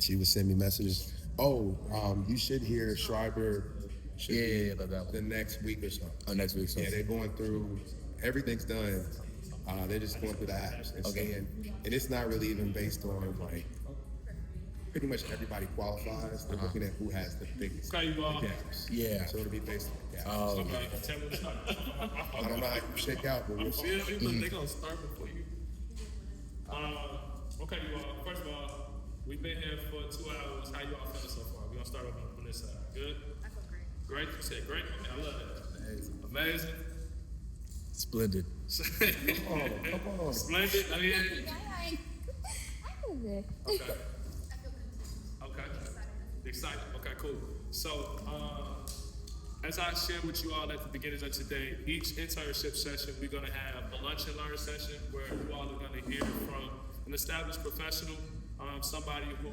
She would send me messages. Oh, you should hear Schreiber should be that the one. next week or so. Next week. So Yeah, they're going through, everything's done. They're just going through the apps and okay. seeing, and it's not really even based on like, pretty much everybody qualifies. They're looking at who has the biggest Okay, you all. gaps. Yeah. So it'll be based on the gaps. Okay, tell me what's up. I don't know how you shake out, but we'll see. Yeah, they're gonna start before you. Okay, you all. First of all, we've been here for 2 hours. How you all feeling so far? We're gonna start off on this side. Good? I feel great. Great? You said great? Okay, I love that. Amazing. Splendid. Come on. Splendid. I mean, I feel good. okay. Okay. Excited. Okay, cool. So, as I shared with you all at the beginning of today, each internship session, we're going to have a lunch and learn session where you all are going to hear from an established professional, somebody who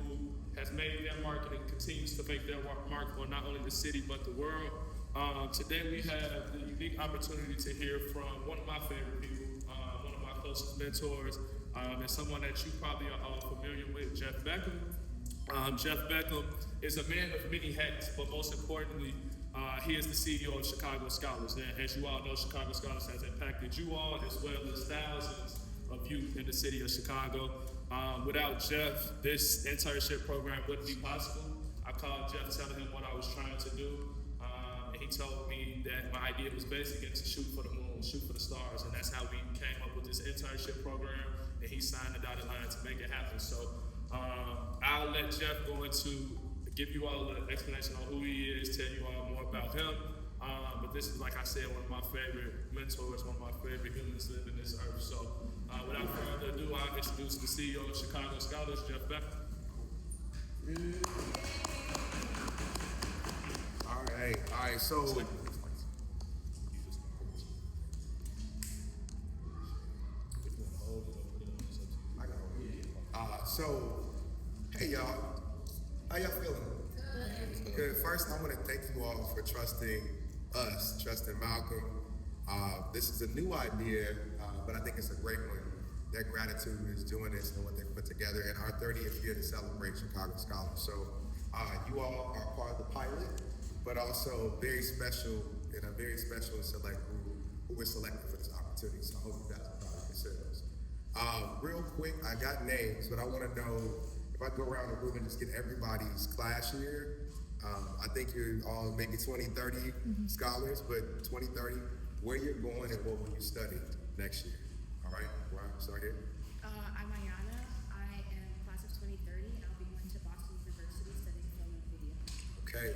has made their mark and continues to make their mark on not only the city but the world. Today we have the unique opportunity to hear from one of my favorite people, one of my closest mentors, and someone that you probably are all familiar with, Jeff Beckham. Jeff Beckham is a man of many hats, but most importantly, he is the CEO of Chicago Scholars. And as you all know, Chicago Scholars has impacted you all as well as thousands of youth in the city of Chicago. Without Jeff, this internship program wouldn't be possible. I called Jeff telling him what I was trying to do, and he told me that my idea was basically to shoot for the moon, shoot for the stars, and that's how we came up with this internship program, and he signed the dotted line to make it happen. So I'll let Jeff go into give you all an explanation on who he is, tell you all more about him. But this is, like I said, one of my favorite mentors, one of my favorite humans living this earth. So without further ado, I'll introduce the CEO of Chicago Scholars, Jeff Beckham. All right. So, hey y'all, how y'all feeling? Good. First, I want to thank you all for trusting us, trusting Malcolm. This is a new idea, but I think it's a great one. Their gratitude is doing this and what they put together in our 30th year to celebrate Chicago Scholars. So you all are part of the pilot, but also very special and a very special and select who we're selecting for this opportunity. So I hope you guys will probably consider those. Real quick, I got names, but I want to know if I go around the room and just get everybody's class year. I think you're all maybe 20, 30 scholars, but 20, 30, where you're going and what will you study next year? All right, Ryan, start here. I'm Ayana. I am class of 2030, and I'll be going to Boston University studying film and video. Okay,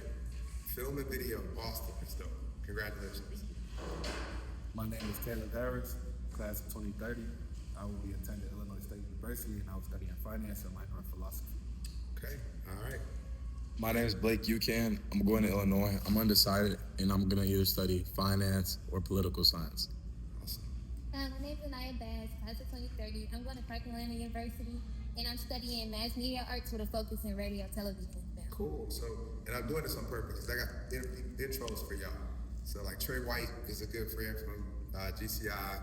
film and video, Boston, that's dope. Congratulations. My name is Caleb Harris, class of 2030. I will be attending Illinois State University, and I will study in finance and minor in philosophy. Okay, all right. My name is Blake Ucan. I'm going to Illinois. I'm undecided, and I'm going to either study finance or political science. Awesome. My name is Anaya Bass, class of 2030. I'm going to Franklin University, and I'm studying mass media arts with a focus in radio, television, and film. Cool. So, and I'm doing this on purpose because I got intros for y'all. So, like Trey White is a good friend from GCI.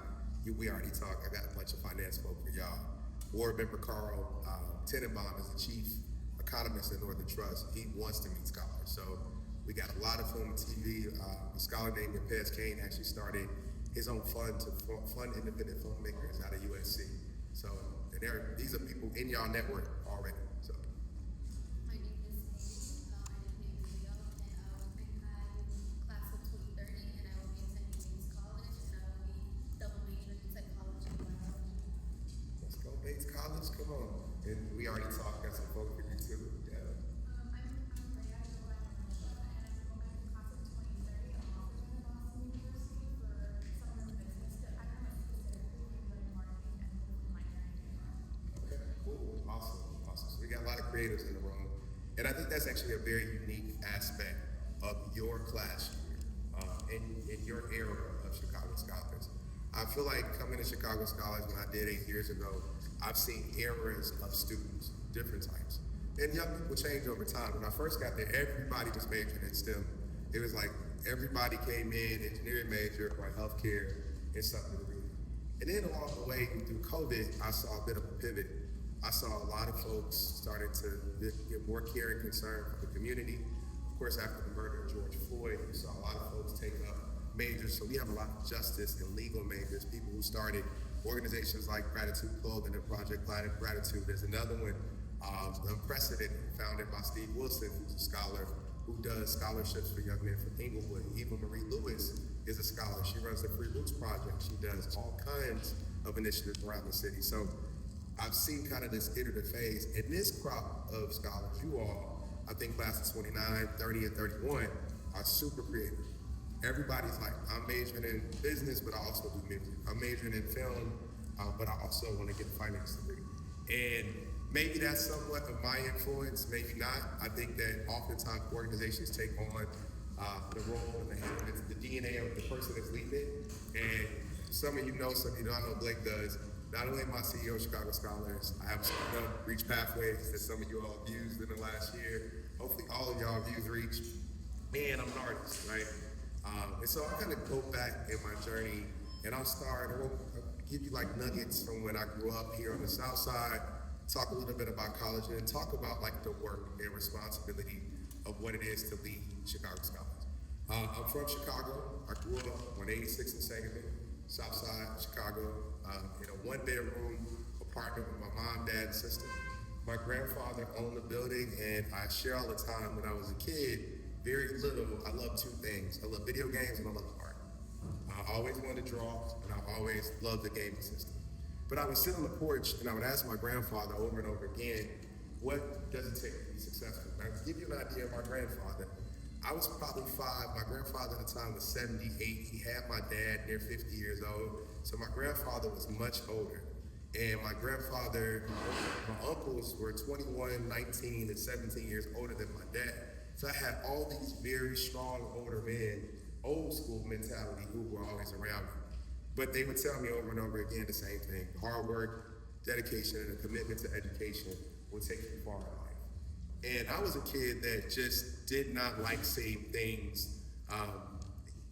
We already talked. I got a bunch of finance folk for y'all. Board member Carl Tenenbaum is the chief economist at Northern Trust. He wants to meet scholars. So we got a lot of film and TV. A scholar named Pez Kane actually started his own fund to fund independent filmmakers out of USC. So, and these are people in y'all network already. So. My name is Nate. I'm class of 2030, and I will be attending Bates College, and I will be double majoring in psychology and biology. Let's go, Bates College. Come on. And we already talked. Got some folk for you too. Yeah. I'm Rhea, and I'm class of 2030. I'm also going to Boston University for summer business. I kind of specifically learn marketing and minor in Okay, cool. Awesome. So we got a lot of creatives in the room. And I think that's actually a very unique aspect of your class year, in your era of Chicago Scholars. I feel like coming to Chicago Scholars when I did 8 years ago, I've seen eras of students, different types. And young people change over time. When I first got there, everybody was majoring in STEM. It was like everybody came in, engineering major or healthcare and something to read. And then along the way through COVID, I saw a bit of a pivot I saw a lot of folks starting to get more care and concern for the community. Of course, after the murder of George Floyd, we saw a lot of folks take up majors. So we have a lot of justice and legal majors, people who started organizations like Gratitude Clothing and Project Gratitude. There's another one, Unprecedented, founded by Steve Wilson, who's a scholar who does scholarships for young men from Inglewood. Eva Marie Lewis is a scholar. She runs the Free Roots Project. She does all kinds of initiatives around the city. So I've seen kind of this iterative phase. And this crop of scholars, you all, I think classes 29, 30, and 31 are super creative. Everybody's like, I'm majoring in business, but I also do music. I'm majoring in film, but I also want to get a finance degree. And maybe that's somewhat of my influence, maybe not. I think that oftentimes organizations take on the role and the DNA of the person that's leading it. And some of you know, some of you don't. I know Blake does. Not only am I CEO of Chicago Scholars, I have Reach Pathways that some of you all have used in the last year. Hopefully all of y'all have used Reach. Man, I'm an artist, right? And so I kind of go back in my journey, and I'll give you like nuggets from when I grew up here on the South Side, talk a little bit about college, and then talk about like the work and responsibility of what it is to lead Chicago Scholars. I'm from Chicago. I grew up on 86 and Sangamon, South Side, Chicago, in a one-bedroom apartment with my mom, dad, and sister. My grandfather owned the building, and I share all the time when I was a kid, very little, I love two things. I love video games and I love art. I always wanted to draw, and I always loved the gaming system. But I would sit on the porch and I would ask my grandfather over and over again, what does it take to be successful? Now, to give you an idea of my grandfather, I was probably 5. My grandfather at the time was 78. He had my dad near 50 years old. So my grandfather was much older. And my grandfather, my uncles were 21, 19, and 17 years older than my dad. So I had all these very strong older men, old school mentality, who were always around me. But they would tell me over and over again the same thing. Hard work, dedication, and a commitment to education will take you far in life. And I was a kid that just did not like seeing things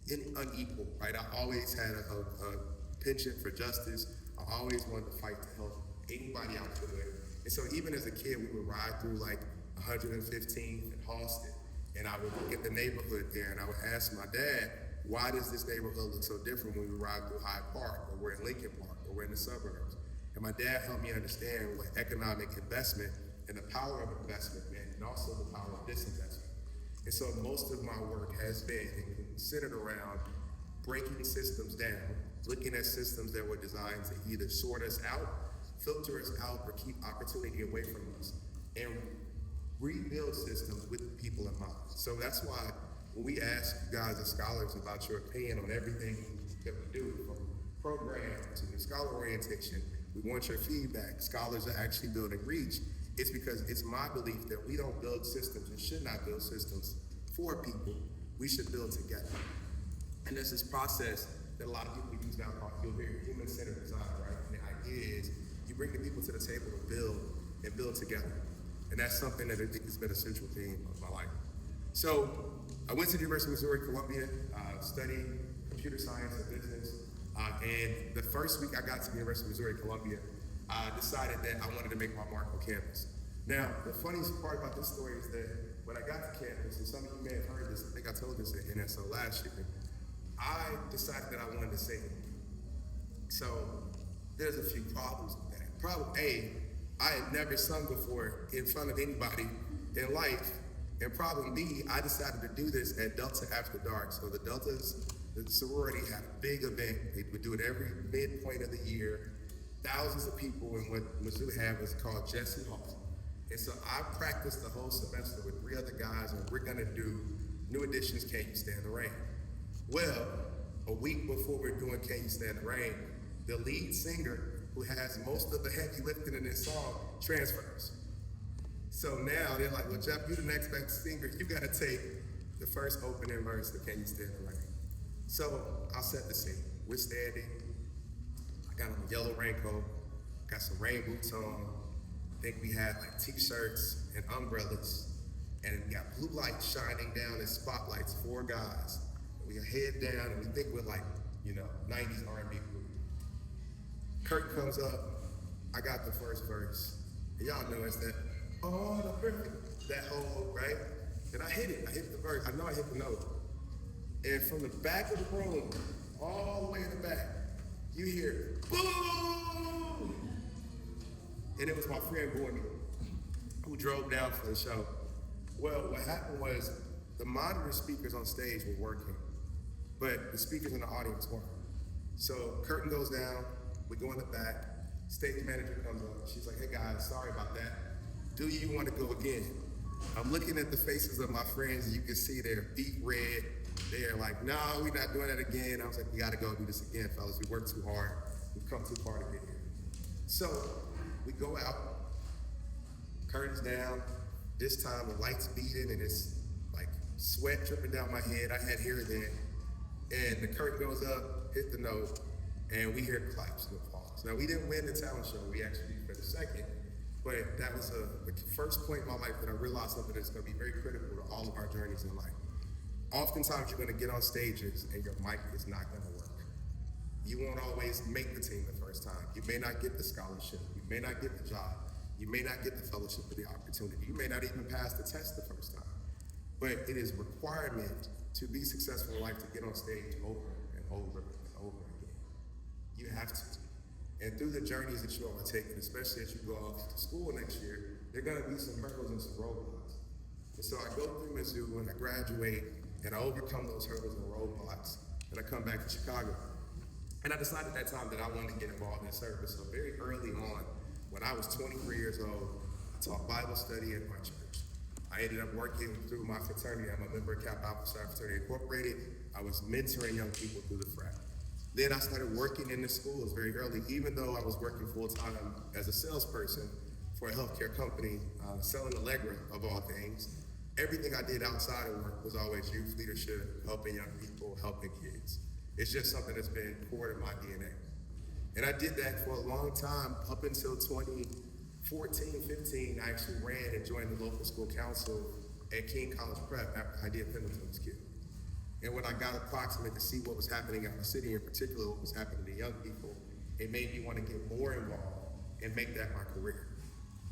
unequal, right? I always had a penchant for justice. I always wanted to fight to help anybody out could. And so even as a kid, we would ride through like 115th and Halsted, and I would look at the neighborhood there, and I would ask my dad, why does this neighborhood look so different when we ride through Hyde Park, or we're in Lincoln Park, or we're in the suburbs? And my dad helped me understand what economic investment and the power of investment meant, and also the power of disinvestment. And so most of my work has been centered around breaking systems down, looking at systems that were designed to either sort us out, filter us out, or keep opportunity away from us, and rebuild systems with people in mind. So that's why when we ask you guys as scholars about your opinion on everything that we do, from program to the scholar orientation, we want your feedback. Scholars are actually building Reach. It's because it's my belief that we don't build systems and should not build systems for people. We should build together. And there's this process that a lot of people use now called, you'll hear human-centered design, right? And the idea is you bring the people to the table to build and build together. And that's something that I think has been a central theme of my life. So I went to the University of Missouri, Columbia, studied computer science and business. And the first week I got to the University of Missouri, Columbia, I decided that I wanted to make my mark on campus. Now, the funniest part about this story is that when I got to campus, and some of you may have heard this, I think I told this at NSO last year, I decided that I wanted to sing. So there's a few problems with that. Problem A, I had never sung before in front of anybody in life. And problem B, I decided to do this at Delta After Dark. So the Deltas, the sorority had a big event. They would do it every midpoint of the year. Thousands of people in what Mizzou had was called Jesse Hall. And so I practiced the whole semester with 3 other guys, and we're gonna do New Edition's Can You Stand the Rain? Well, a week before we're doing Can You Stand the Rain, the lead singer, who has most of the heavy lifting in this song, transfers. So now they're like, well, Jeff, you're the next best singer. You gotta take the first opening verse of Can You Stand the Rain? So I'll set the scene. We're standing. I got on a yellow raincoat, got some rain boots on. I think we had like t-shirts and umbrellas, and we got blue lights shining down as spotlights, 4 guys. We got head down, and we think we're like, 90s R&B group. Curtain comes up. I got the first verse. And y'all know it's that, oh, the perfect, that whole, right? And I hit the verse. I know I hit the note. And from the back of the room, all the way in the back, you hear, boom! And it was my friend Gordon who drove down for the show. Well, what happened was the monitor speakers on stage were working, but the speakers in the audience weren't. So curtain goes down, we go in the back, stage manager comes up, she's like, hey guys, sorry about that. Do you want to go again? I'm looking at the faces of my friends and you can see they're beet red. They're like, no, we're not doing that again. I was like, we gotta go do this again, fellas. We worked too hard. We've come too far to get here. So we go out, curtains down. This time the lights beating and it's like sweat dripping down my head. I had hair then. And the curtain goes up, hit the note, and we hear claps and applause. Now we didn't win the talent show. We actually for the second, but that was the first point in my life that I realized something that's gonna be very critical to all of our journeys in life. Oftentimes you're gonna get on stages and your mic is not gonna work. You won't always make the team the first time. You may not get the scholarship. You may not get the job. You may not get the fellowship or the opportunity. You may not even pass the test the first time. But it is a requirement to be successful in life to get on stage over and over and over again. You have to. And through the journeys that you all are taking, especially as you go off to school next year, there are gonna be some hurdles and some roadblocks. And so I go through Mizzou and I graduate and I overcome those hurdles and roadblocks and I come back to Chicago. And I decided at that time that I wanted to get involved in service. So very early on, when I was 23 years old, I taught Bible study at my church. I ended up working through my fraternity. I'm a member of Kappa Alpha Psi Fraternity Incorporated. I was mentoring young people through the frat. Then I started working in the schools very early, even though I was working full-time as a salesperson for a healthcare company, selling Allegra of all things. Everything I did outside of work was always youth leadership, helping young people, helping kids. It's just something that's been core to my DNA. And I did that for a long time, up until 2014, 15, I actually ran and joined the local school council at King College Prep after I did Pendleton was killed. And when I got approximate to see what was happening in the city, in particular what was happening to young people, it made me want to get more involved and make that my career.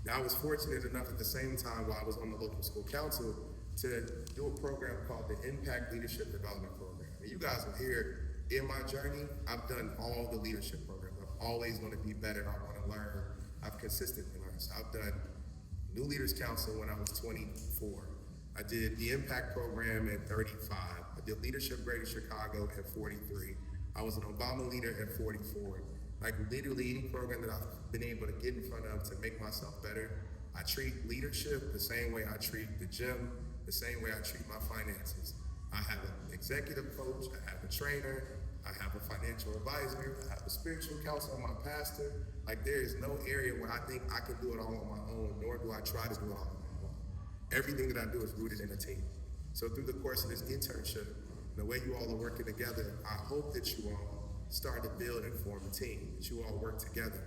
Now I was fortunate enough at the same time while I was on the local school council to do a program called the Impact Leadership Development Program. And you guys will hear in my journey, I've done all the leadership programs. I've always want to be better. I want to learn. I've consistently learned. So I've done New Leaders Council when I was 24. I did the Impact Program at 35. I did Leadership Greater Chicago at 43. I was an Obama leader at 44. Like literally any program that I've been able to get in front of to make myself better. I treat leadership the same way I treat the gym, the same way I treat my finances. I have an executive coach, I have a trainer, I have a financial advisor, I have a spiritual counselor, my pastor. Like there is no area where I think I can do it all on my own, nor do I try to do it all on my own. Everything that I do is rooted in a team. So through the course of this internship, the way you all are working together, I hope that you all start to build and form a team, that you all work together.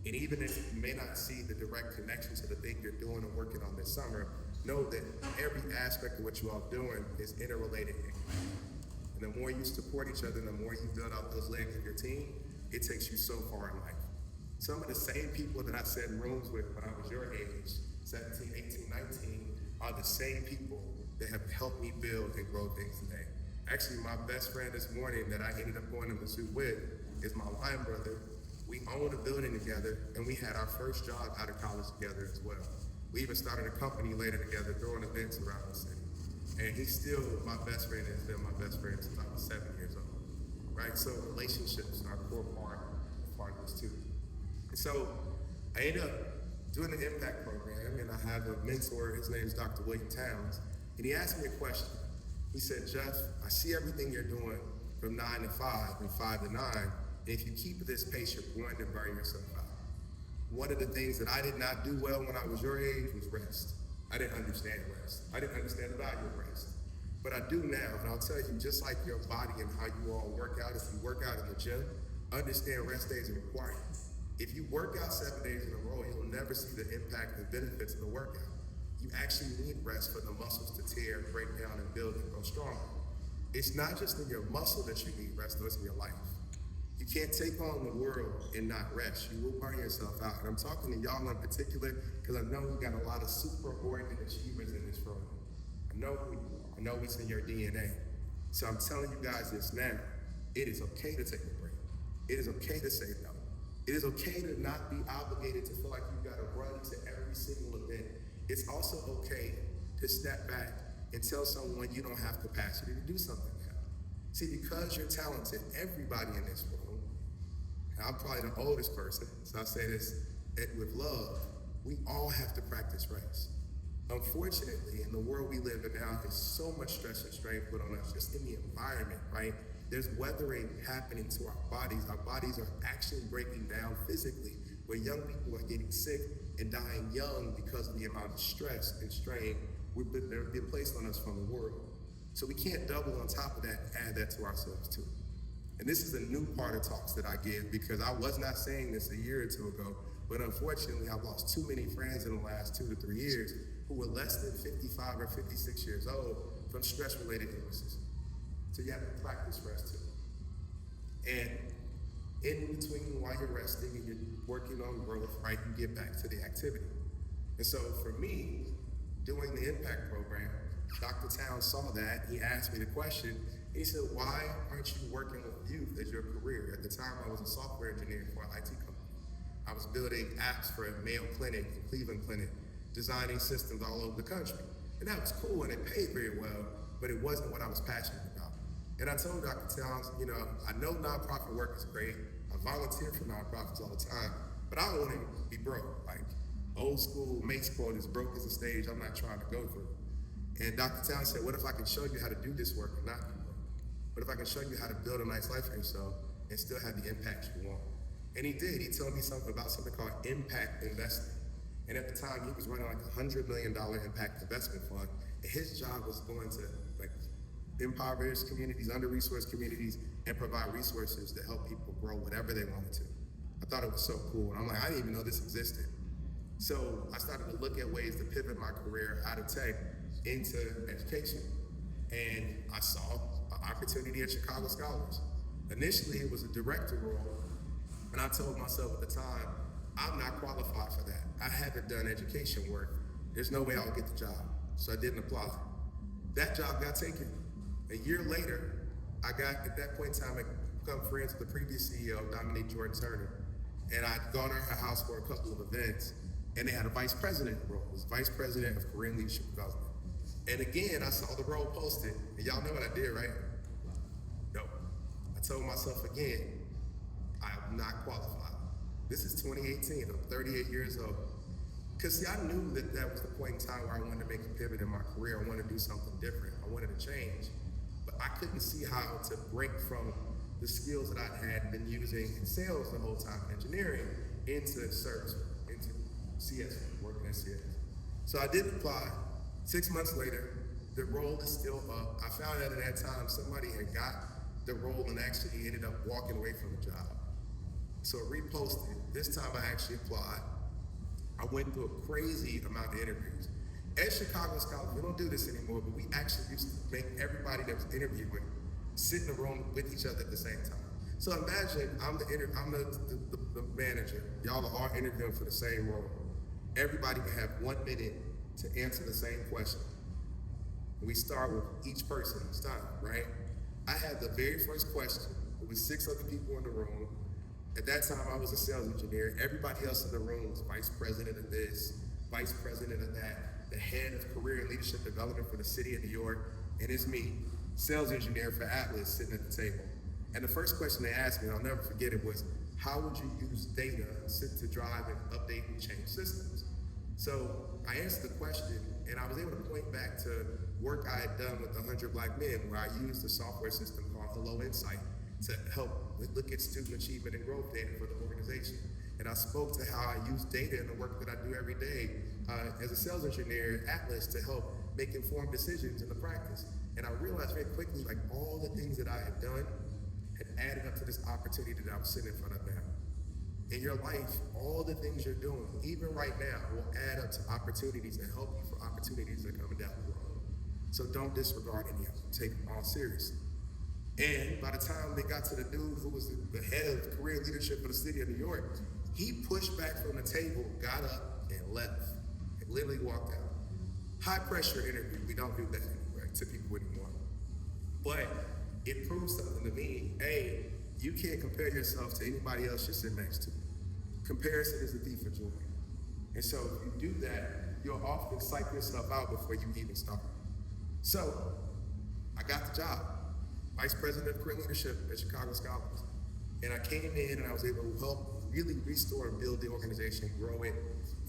And even if you may not see the direct connection to the thing you're doing and working on this summer, know that every aspect of what you all are doing is interrelated. And the more you support each other, the more you build out those legs of your team, it takes you so far in life. Some of the same people that I sat in rooms with when I was your age, 17, 18, 19, are the same people that have helped me build and grow things today. Actually, my best friend this morning that I ended up going to Mizzou with is my line brother. We owned a building together, and we had our first job out of college together as well. We even started a company later together, throwing events around the city. And he's still my best friend and has been my best friend since I was 7 years old, right? So relationships are a core part of this too. And so I ended up doing the impact program, and I have a mentor, his name is Dr. William Towns, and he asked me a question. He said, Jeff, I see everything you're doing from 9 to 5 and 5 to 9, and if you keep this pace, you're going to burn yourself out. One of the things that I did not do well when I was your age was rest. I didn't understand rest. I didn't understand the value of rest. But I do now, and I'll tell you, just like your body and how you all work out, if you work out in the gym, understand rest days are required. If you work out 7 days in a row, you'll never see the impact and benefits of the workout. You actually need rest for the muscles to tear, break down, and build and grow stronger. It's not just in your muscle that you need rest, though, it's in your life. You can't take on the world and not rest. You will burn yourself out. And I'm talking to y'all in particular because I know we got a lot of superordinate achievers in this room. I know who you are. I know it's in your DNA. So I'm telling you guys this now. It is okay to take a break. It is okay to say no. It is okay to not be obligated to feel like you gotta run to every single event. It's also okay to step back and tell someone you don't have capacity to do something now. See, because you're talented, everybody in this room, and I'm probably the oldest person, so I say this with love, we all have to practice rest. Unfortunately, in the world we live in now, there's so much stress and strain put on us just in the environment, right? There's weathering happening to our bodies. Our bodies are actually breaking down physically, where young people are getting sick and dying young because of the amount of stress and strain that have been placed on us from the world. So we can't double on top of that and add that to ourselves too. And this is a new part of talks that I give because I was not saying this a year or two ago, but unfortunately I've lost too many friends in the last 2 to 3 years who were less than 55 or 56 years old from stress-related illnesses. So you have to practice rest too. And in between while you're resting and you're working on growth, right, you get back to the activity. And so for me, doing the impact program, Dr. Towns saw that, he asked me the question, and he said, why aren't you working with youth as your career? At the time, I was a software engineer for an IT company. I was building apps for a Mayo Clinic and Cleveland Clinic, designing systems all over the country. And that was cool and it paid very well, but it wasn't what I was passionate about. And I told Dr. Towns, you know, I know nonprofit work is great. I volunteer for nonprofits all the time, but I don't want to be broke. Like old school Mace quote, as broke as a stage I'm not trying to go through. And Dr. Towns said, what if I can show you how to do this work and not be broke? What if I can show you how to build a nice life for yourself and still have the impact you want? And he did. He told me something about something called impact investing. And at the time, he was running like $100 million impact investment fund. And his job was going to like impoverished communities, under-resourced communities, and provide resources to help people grow whatever they wanted to. I thought it was so cool. And I'm like, I didn't even know this existed. So I started to look at ways to pivot my career out of tech into education. And I saw an opportunity at Chicago Scholars. Initially, it was a director role. And I told myself at the time, I'm not qualified for that. I haven't done education work. There's no way I'll get the job. So I didn't apply. That job got taken. A year later, I got, at that point in time, I become friends with the previous CEO, Dominique Jordan-Turner. And I'd gone to her house for a couple of events, and they had a vice president role. It was vice president of Korean leadership development. And again, I saw the role posted, and y'all know what I did, right? No. I told myself again, I'm not qualified. This is 2018, I'm 38 years old. Because see, I knew that that was the point in time where I wanted to make a pivot in my career. I wanted to do something different. I wanted to change. But I couldn't see how to break from the skills that I had been using in sales the whole time in engineering into service, into CS, working in CS. So I did apply. 6 months later, the role is still up. I found out at that time somebody had got the role and actually ended up walking away from the job. So I reposted. This time I actually applied. I went through a crazy amount of interviews. At Chicago Scholars, we don't do this anymore, but we actually used to make everybody that was interviewing sit in a room with each other at the same time. So imagine I'm the manager. Y'all are all interviewing for the same role. Everybody can have 1 minute to answer the same question. We start with each person each time, right? I had the very first question. There was 6 other people in the room. At that time, I was a sales engineer. Everybody else in the room was vice president of this, vice president of that, the head of career and leadership development for the city of New York, and it's me, sales engineer for Atlas, sitting at the table. And the first question they asked me, and I'll never forget it, was, how would you use data to drive and update and change systems? So I answered the question, and I was able to point back to work I had done with 100 Black Men, where I used a software system called Hello Insight to help look at student achievement and growth data for the organization. And I spoke to how I use data in the work that I do every day as a sales engineer at Atlas to help make informed decisions in the practice. And I realized very quickly, like all the things that I had done had added up to this opportunity that I'm sitting in front of now. In your life, all the things you're doing, even right now, will add up to opportunities and help you for opportunities that are coming down the road. So don't disregard any of them, take them all seriously. And by the time they got to the dude who was the head of career leadership of the city of New York, he pushed back from the table, got up, and left. And literally walked out. High pressure interview, we don't do that anymore to people anymore. But it proves something to me. A, you can't compare yourself to anybody else you're sitting next to. Comparison is the thief of joy. And so if you do that, you'll often psych yourself out before you even start. So I got the job, Vice President of Career Leadership at Chicago Scholars. And I came in and I was able to help really restore and build the organization, grow it.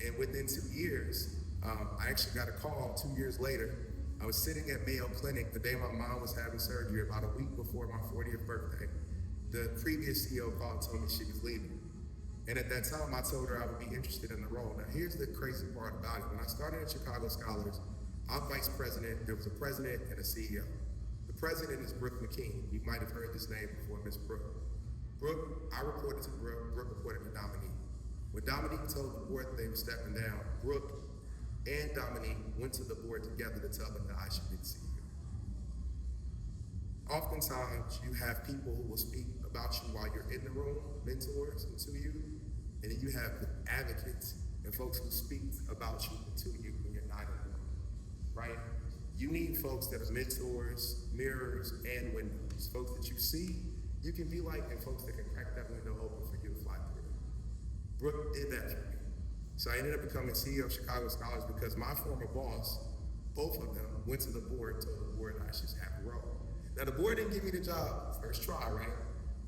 And within 2 years, I actually got a call 2 years later. I was sitting at Mayo Clinic the day my mom was having surgery, about a week before my 40th birthday. The previous CEO called and told me she was leaving. And at that time, I told her I would be interested in the role. Now, here's the crazy part about it. When I started at Chicago Scholars, I'm vice president. There was a president and a CEO. The president is Brooke McKean. You might have heard this name before, Miss Brooke. Brooke, I reported to Brooke. Brooke reported to Dominique. When Dominique told the board that they were stepping down, Brooke and Dominique went to the board together to tell them that I should be the CEO. Oftentimes, you have people who will speak about you while you're in the room, mentors to you, and then you have advocates and folks who speak about you to you when you're not in the room, right? You need folks that are mentors, mirrors, and windows. Folks that you see, you can be like, and folks that can crack that window open for you to fly through. Brooke did that for me. So I ended up becoming CEO of Chicago Scholars because my former boss, both of them, went to the board, told the board I should have a role. Now the board didn't give me the job first try, right?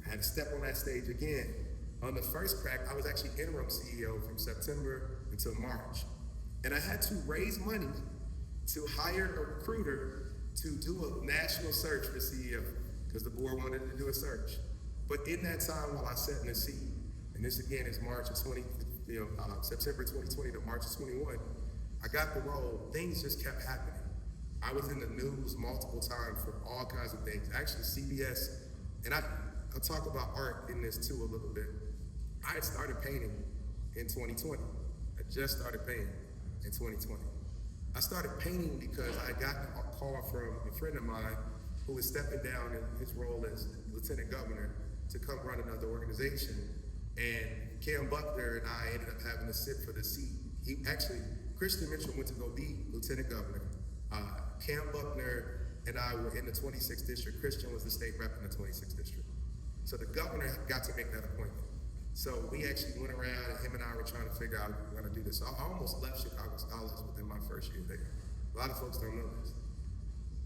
I had to step on that stage again. On the first crack, I was actually interim CEO from September until March. And I had to raise money to hire a recruiter to do a national search for CEO because the board wanted to do a search. But in that time while I sat in the seat, and this again is September 2020 to March of 21, I got the role. Things just kept happening. I was in the news multiple times for all kinds of things. Actually, CBS, and I'll talk about art in this too a little bit. I had started painting in 2020. I just started painting in 2020. I started painting because I got a call from a friend of mine who was stepping down in his role as lieutenant governor to come run another organization. And Cam Buckner and I ended up having to sit for the seat. Christian Mitchell went to go be lieutenant governor. Cam Buckner and I were in the 26th district. Christian was the state rep in the 26th district. So the governor got to make that appointment. So we actually went around and him and I were trying to figure out if we were gonna do this. So I almost left Chicago Scholars within my first year there. A lot of folks don't know this.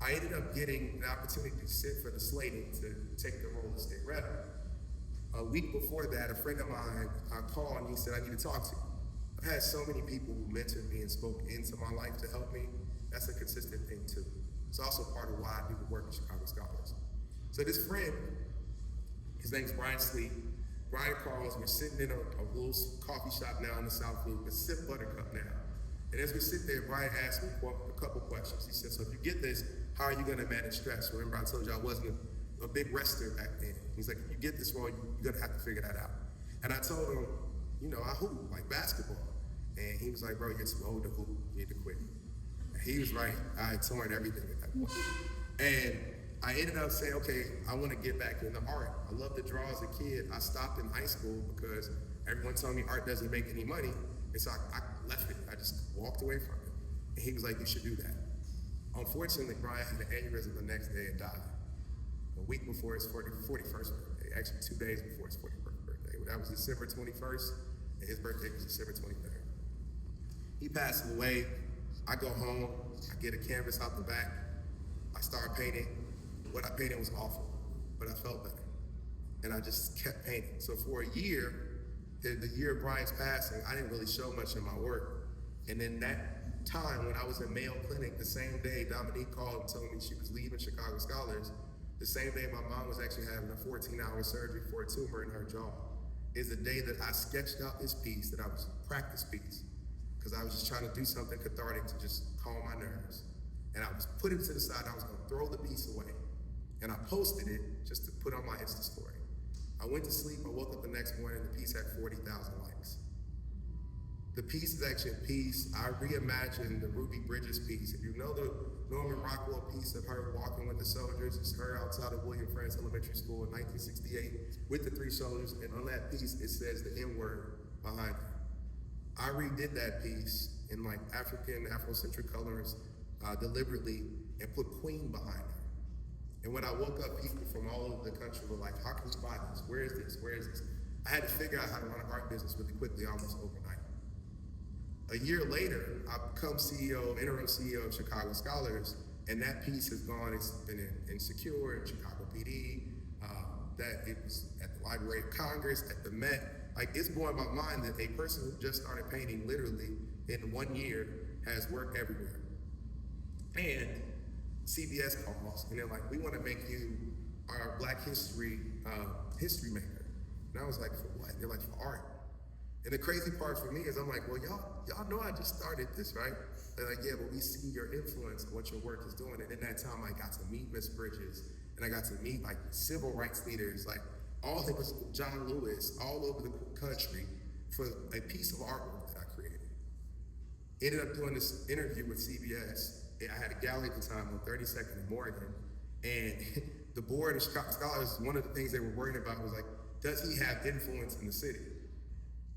I ended up getting the opportunity to sit for the slating to take the role of state rep. A week before that, a friend of mine called and he said, I need to talk to you. I've had so many people who mentored me and spoke into my life to help me. That's a consistent thing too. It's also part of why I do the work at Chicago Scholars. So this friend, his name's Brian Sleep. Brian calls, we're sitting in a little coffee shop now in the South Loop, with Sip Buttercup now. And as we sit there, Brian asked me a couple questions. He said, so if you get this, how are you gonna manage stress? Remember I told you I wasn't a big rester back then. He's like, if you get this wrong, you're gonna have to figure that out. And I told him, I hoop, like basketball. And he was like, bro, you're too old to hoop, you need to quit. And he was right, I had torn everything at that point. And I ended up saying, okay, I wanna get back into art. I loved to draw as a kid. I stopped in high school because everyone told me art doesn't make any money. And so I left it, I just walked away from it. And he was like, you should do that. Unfortunately, Brian had an aneurysm the next day and died. A week before his 41st birthday, actually 2 days before his 41st birthday. That was December 21st, and his birthday was December 23rd. He passed away. I go home, I get a canvas out the back, I start painting. What I painted was awful, but I felt better. And I just kept painting. So for a year, the year of Brian's passing, I didn't really show much in my work. And then that time when I was in Mayo Clinic, the same day Dominique called and told me she was leaving Chicago Scholars, the same day my mom was actually having a 14-hour surgery for a tumor in her jaw, is the day that I sketched out this piece that I was a practice piece, because I was just trying to do something cathartic to just calm my nerves. And I was putting it to the side, I was gonna throw the piece away. And I posted it just to put on my Insta story. I went to sleep, I woke up the next morning, the piece had 40,000 likes. The piece is actually a piece, I reimagined the Ruby Bridges piece. If you know the Norman Rockwell piece of her walking with the soldiers, it's her outside of William Francis Elementary School in 1968 with the 3 soldiers, and on that piece it says the N-word behind her. I redid that piece in like African, Afrocentric colors deliberately and put Queen behind her. And when I woke up, people from all over the country were like, how can you buy this? Where is this? Where is this? I had to figure out how to run an art business really quickly, almost overnight. A year later, I become interim CEO of Chicago Scholars, and that piece has gone, it's been in Insecure, in Chicago PD, that it was at the Library of Congress, at the Met. Like, it's blowing my mind that a person who just started painting literally in 1 year has work everywhere. And CBS calls, and they're like, we want to make you our Black history maker. And I was like, for what? They're like, for art. And the crazy part for me is I'm like, well, y'all know I just started this, right? They're like, yeah, but we see your influence and what your work is doing. And in that time, I got to meet Miss Bridges, and I got to meet like civil rights leaders, like all of us, John Lewis, all over the country for a piece of artwork that I created. Ended up doing this interview with CBS. I had a gallery at the time on 32nd and Morgan, and the board of Chicago Scholars, one of the things they were worried about was like, does he have influence in the city?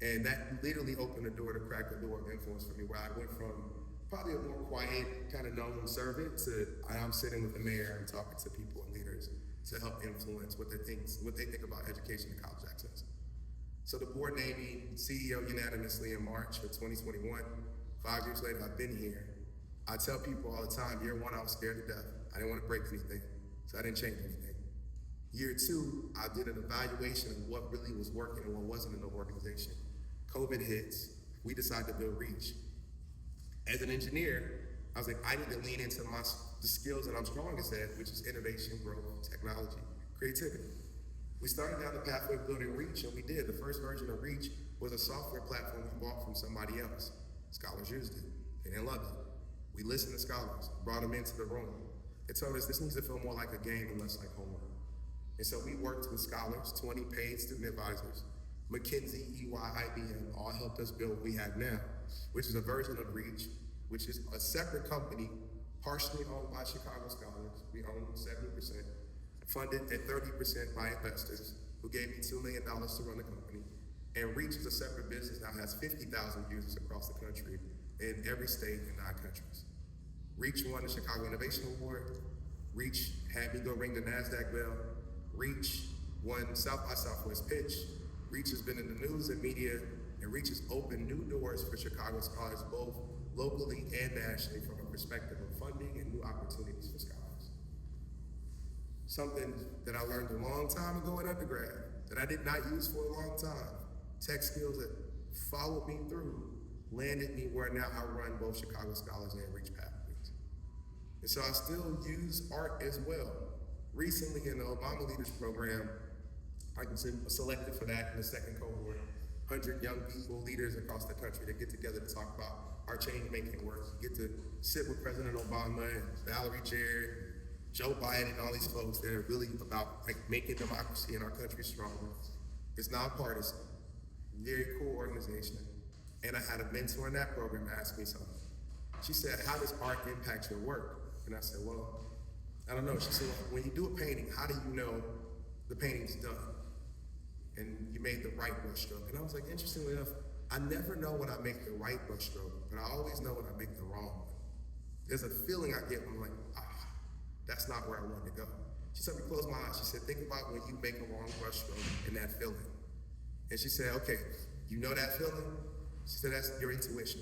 And that literally opened the door to crack the door of influence for me, where I went from probably a more quiet, kind of known servant to I'm sitting with the mayor and talking to people and leaders to help influence what they think about education and college access. So the board named me CEO unanimously in March of 2021. 5 years later, I've been here. I tell people all the time, year 1, I was scared to death. I didn't want to break anything, so I didn't change anything. Year 2, I did an evaluation of what really was working and what wasn't in the organization. COVID hits, we decided to build Reach. As an engineer, I was like, I need to lean into the skills that I'm strongest at, which is innovation, growth, technology, creativity. We started down the pathway of building Reach, and we did. The first version of Reach was a software platform we bought from somebody else. Scholars used it. They didn't love it. We listened to scholars, brought them into the room. They told us this needs to feel more like a game and less like homework. And so we worked with scholars, 20 paid student advisors, McKinsey, EY, IBM, all helped us build what we have now, which is a version of Reach, which is a separate company, partially owned by Chicago Scholars. We own 70%, funded at 30% by investors who gave me $2 million to run the company. And Reach is a separate business now, has 50,000 users across the country in every state in 9 countries. Reach won the Chicago Innovation Award. Reach had me go ring the NASDAQ bell. Reach won South by Southwest Pitch. Reach has been in the news and media, and Reach has opened new doors for Chicago scholars, both locally and nationally, from a perspective of funding and new opportunities for scholars. Something that I learned a long time ago in undergrad, that I did not use for a long time. Tech skills that followed me through, landed me where now I run both Chicago Scholars and Reach Pathways. And so I still use art as well. Recently in the Obama Leaders Program, I was selected for that in the second cohort. 100 young people, leaders across the country that get together to talk about our change-making work. You get to sit with President Obama and Valerie Jarrett, Joe Biden, and all these folks that are really about making democracy in our country stronger. It's nonpartisan, very cool organization. And I had a mentor in that program ask me something. She said, how does art impact your work? And I said, well, I don't know. She said, well, when you do a painting, how do you know the painting's done? And you made the right brushstroke. And I was like, interestingly enough, I never know when I make the right brushstroke, but I always know when I make the wrong one. There's a feeling I get when I'm like, that's not where I want to go. She said, me close my eyes. She said, think about when you make a wrong brushstroke and that feeling. And she said, okay, you know that feeling? She said, that's your intuition.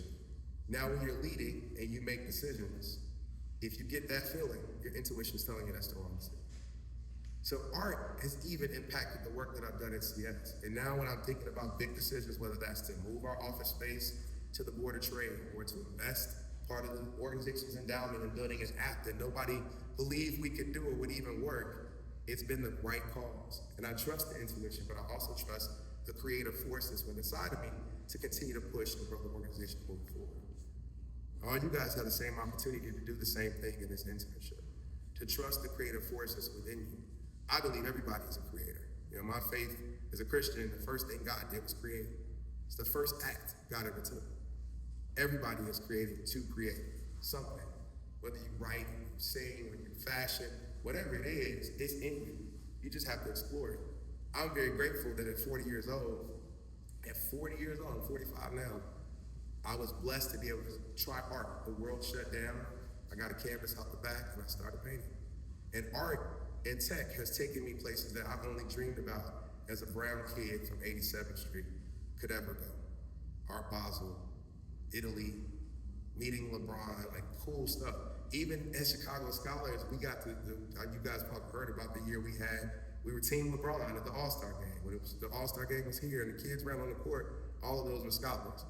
Now when you're leading and you make decisions, if you get that feeling, your intuition is telling you that's the wrong decision. So art has even impacted the work that I've done at CS. And now when I'm thinking about big decisions, whether that's to move our office space to the Board of Trade or to invest part of the organization's endowment in building an app that nobody believed we could do or would even work, it's been the right cause. And I trust the intuition, but I also trust the creative forces within inside of me to continue to push and grow the organization moving forward. All you guys have the same opportunity to do the same thing in this internship, to trust the creative forces within you. I believe everybody is a creator. You know, my faith as a Christian, the first thing God did was create. It's the first act God ever took. Everybody is creating to create something. Whether you write, you sing, or you fashion, whatever it is, it's in you. You just have to explore it. I'm very grateful that at 40 years old, I'm 45 now, I was blessed to be able to try art. The world shut down. I got a canvas out the back and I started painting. And art and tech has taken me places that I've only dreamed about as a brown kid from 87th Street could ever go. Art Basel, Italy, meeting LeBron, like cool stuff. Even as Chicago Scholars, we got to, you guys probably heard about the year we had, we were Team LeBron at the All-Star game. When it was, the All-Star game was here and the kids ran on the court, all of those were scholars.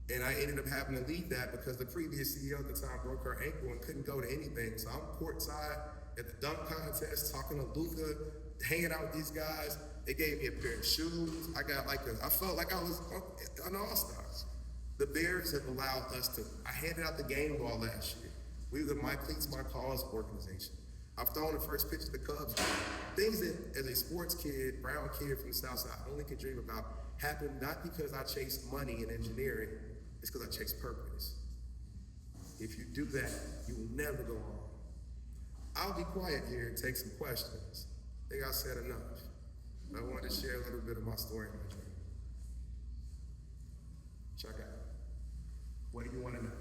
And I ended up having to leave that because the previous CEO at the time broke her ankle and couldn't go to anything. So I'm courtside at the dunk contest, talking to Luka, hanging out with these guys. They gave me a pair of shoes. I felt like I was an all-stars. The Bears have allowed us to, I handed out the game ball last year. We were the My Cleats, My Cause organization. I've thrown the first pitch to the Cubs. Things that, as a sports kid, brown kid from the South Side, only could dream about happened not because I chased money and engineering, it's because I chased purpose. If you do that, you will never go wrong. I'll be quiet here and take some questions. I think I said enough. I wanted to share a little bit of my story and my journey. Check out. What do you want to know?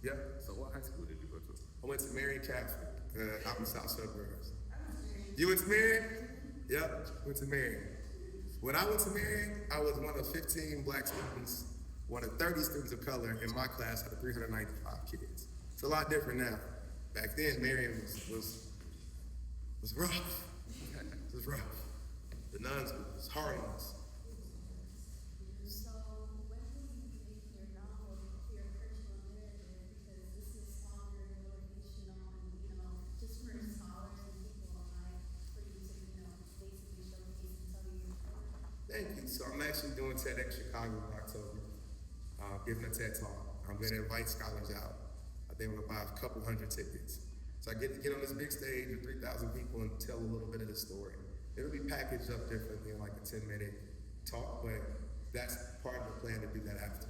Yep. So what high school did you go to? I went to Marion Catholic, out in the South Suburbs. You went to Marion? Yep, went to Marion. When I went to Marion, I was one of 15 black students, one of 30 students of color in my class out of 395 kids. It's a lot different now. Back then, Marion was rough. It was rough. The nuns was harmless. So when will you be making your novel your personal narrative? Because this is stronger, motivational, and just for scholars and people alike, for you to, basically showcase and tell your story. Thank you. So I'm actually doing TEDx Chicago in October, giving a TED Talk. I'm going to invite scholars out. I think I'm going to buy a couple hundred tickets. So I get to get on this big stage with 3,000 people and tell a little bit of the story. It'll be packaged up differently in like a 10-minute talk, but that's part of the plan to do that after.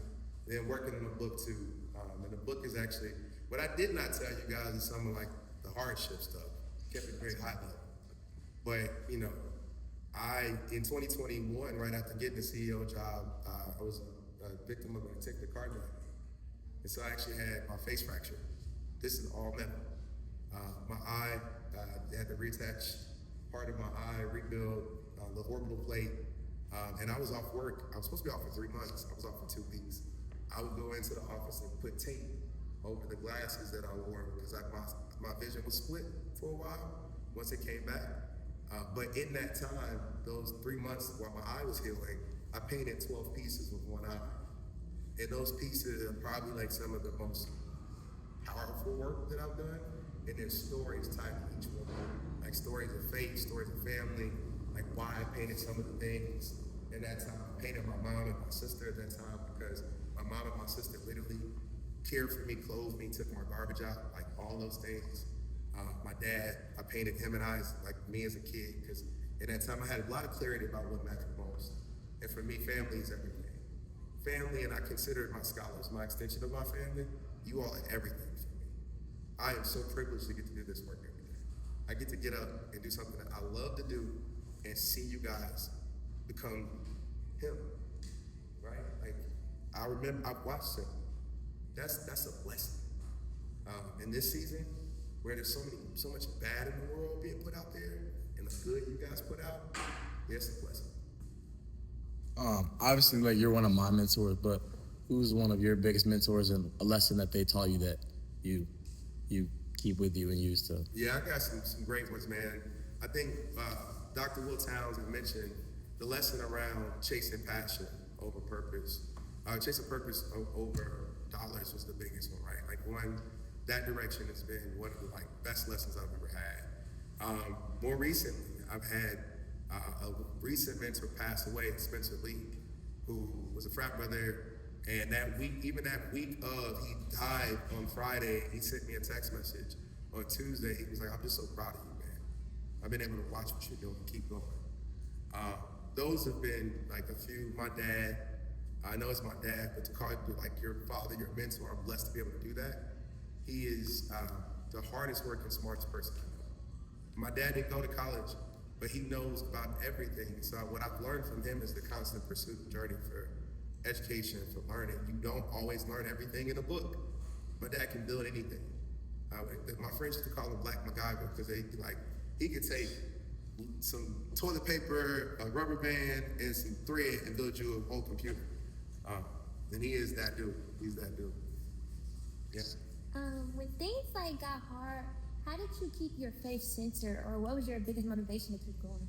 Then working on a book too. And the book is actually, what I did not tell you guys is some of like the hardship stuff. Kept it very high level. But, in 2021, right after getting the CEO job, I was a victim of an addictive cardiac. And so I actually had my face fractured. This is all metal. My eye, they had to reattach part of my eye, rebuild the orbital plate. And I was off work. I was supposed to be off for 3 months. I was off for 2 weeks. I would go into the office and put tape over the glasses that I wore because my vision was split for a while once it came back. But in that time, those 3 months while my eye was healing, I painted 12 pieces with one eye. And those pieces are probably like some of the most powerful work that I've done. And there's stories tied to each one. Like stories of faith, stories of family, like why I painted some of the things. In that time, I painted my mom and my sister at that time because my mom and my sister literally cared for me, clothed me, took my garbage out, like all those things. My dad, I painted him and I, like me as a kid, because in that time I had a lot of clarity about what mattered most. And for me, family is everything. Family, and I consider my scholars my extension of my family. You all are everything for me. I am so privileged to get to do this work every day. I get to get up and do something that I love to do and see you guys become him, right? Like, I remember, I've watched him. That's a blessing. In this season, where there's so much bad in the world being put out there, and the good you guys put out, it's a blessing. Obviously, like you're one of my mentors, but who's one of your biggest mentors and a lesson that they taught you that you keep with you and use to? Yeah, I got some great ones, man. I think Dr. Will Townsend mentioned the lesson around chasing passion over purpose. Chasing purpose over dollars was the biggest one, right? Like that direction has been one of the best lessons I've ever had. More recently, I've had a recent mentor pass away, Spencer Lee, who was a frat brother. And that week, even that week of he died on Friday, he sent me a text message on Tuesday. He was like, "I'm just so proud of you, man. I've been able to watch what you're doing. Keep going." Those have been like a few. My dad, I know it's my dad, but to call you like your father, your mentor, I'm blessed to be able to do that. He is the hardest working, smartest person I know. My dad didn't go to college, but he knows about everything. So what I've learned from him is the constant pursuit and journey for education, for learning. You don't always learn everything in a book. My dad can build anything. My friends used to call him Black MacGyver because he could take some toilet paper, a rubber band, and some thread and build you a whole computer. And he is that dude. He's that dude. Yeah. When things got hard, how did you keep your faith centered, or what was your biggest motivation to keep going?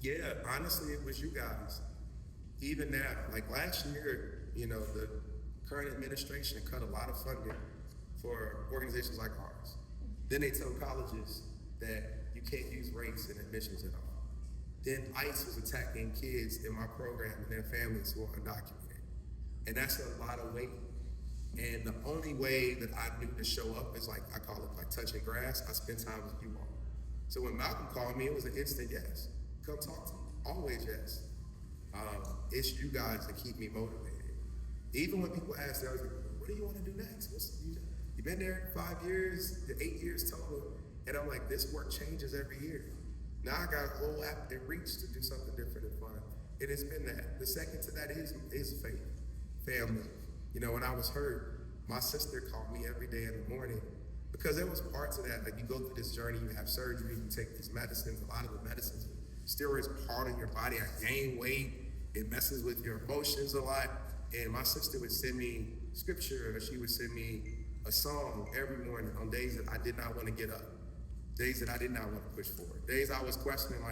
Yeah, honestly, it was you guys. Even now, like last year, the current administration cut a lot of funding for organizations like ours. Then they tell colleges that you can't use race in admissions at all. Then ICE was attacking kids in my program and their families who are undocumented. And that's a lot of weight. And the only way that I knew to show up is I call it touching grass. I spend time with you all. So when Malcolm called me, it was an instant yes. Come talk to me. Always yes. It's you guys that keep me motivated. Even when people ask, I was like, what do you want to do next? You've been there 5 years, 8 years total. And I'm like, this work changes every year. Now I got a whole app that reach to do something different and fun. And it's been that. The second to that is faith, family. When I was hurt, my sister called me every day in the morning because there was parts of that. You go through this journey, you have surgery, you take these medicines. A lot of the medicines, steroids hard on your body. I gain weight. It messes with your emotions a lot. And my sister would send me scripture, or she would send me a song every morning on days that I did not want to get up, days that I did not want to push forward, days I was questioning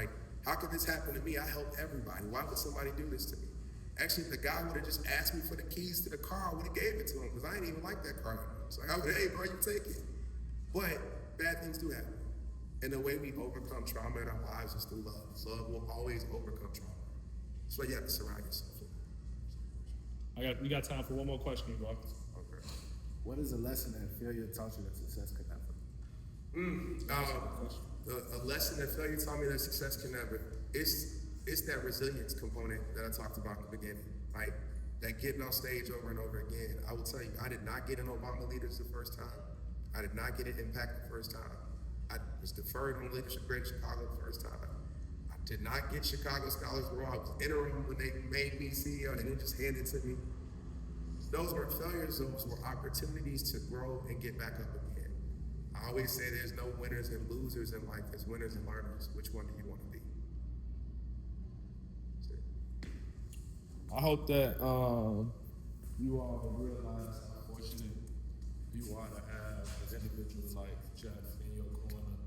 how could this happen to me? I help everybody. Why would somebody do this to me? Actually, if the guy would have just asked me for the keys to the car, I would have gave it to him because I ain't even like that car. So I would, hey bro, you take it. But bad things do happen. And the way we overcome trauma in our lives is through love. Love will always overcome trauma. So you have to surround yourself with. We got time for one more question, bro. Okay. What is a lesson that failure taught you that success could never? A lesson that failure taught me that success can never. It's that resilience component that I talked about in the beginning, right? That getting on stage over and over again. I will tell you, I did not get in Obama Leaders the first time. I did not get in Impact the first time. I was deferred on Leadership Grade Chicago the first time. I did not get Chicago Scholars Roll. I was interim when they made me CEO and they didn't just hand it to me. Those weren't failures, those were opportunities to grow and get back up again. I always say there's no winners and losers in life, there's winners and learners. Which one do you want to be? I hope that you all realize how fortunate you are to have an individual like Jeff in your corner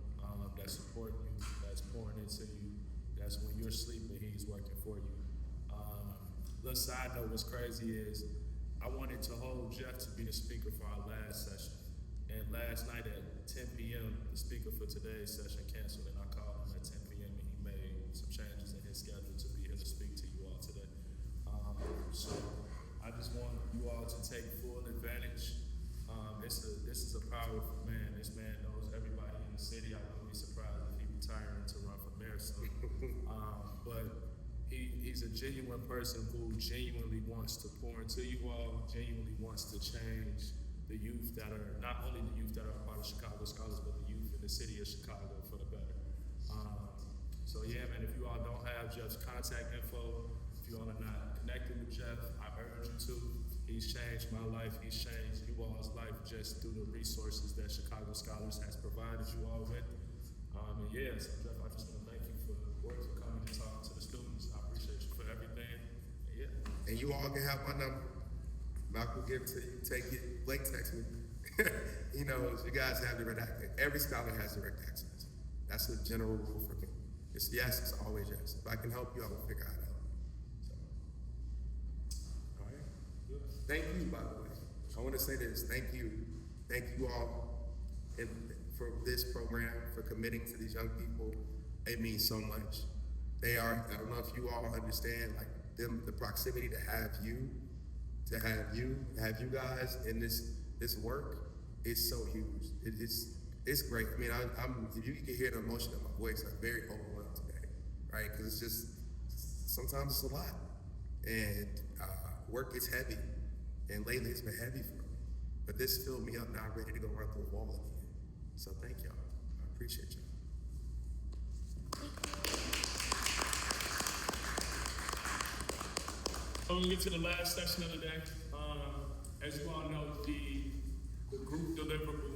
that support you, that's pouring into you, that's when you're sleeping, he's working for you. Little side note, what's crazy is I wanted to hold Jeff to be the speaker for our last session. And last night at 10 p.m., the speaker for today's session canceled, and I called him at 10 p.m. and he made some changes in his schedule to be here to speak to you all today. So I just want you all to take full advantage. This is a powerful man. This man knows everybody in the city. I wouldn't be surprised if he retired to run for mayor soon. But he's a genuine person who genuinely wants to pour into you all, genuinely wants to change the youth that are, not only the youth that are a part of Chicago Scholars, but the youth in the city of Chicago for the better. So yeah, man, if you all don't have Jeff's contact info, if you all are not connected with Jeff, I urge you to. He's changed my life, he's changed you all's life just through the resources that Chicago Scholars has provided you all with. And yeah, so Jeff, I just want to thank you for coming and talking to the students. I appreciate you for everything. And yeah. And you all can have my number. Malcolm will give it to you, take it, Blake text me. You guys have direct access. Every scholar has direct access. That's a general rule for me. It's yes, it's always yes. If I can help you, I will figure it out. So. All right. Good. Thank you, by the way. I want to say this. Thank you all for this program, for committing to these young people. It means so much. I don't know if you all understand, the proximity to have you guys in this work is so huge. It's great. I mean, if you can hear the emotion in my voice, I'm very overwhelmed today, right? Because it's just, sometimes it's a lot. And work is heavy, and lately it's been heavy for me. But this filled me up. Now I'm ready to go run through a wall again. So thank y'all. I appreciate y'all. So we're gonna get to the last session of the day. As you all know, the group deliverable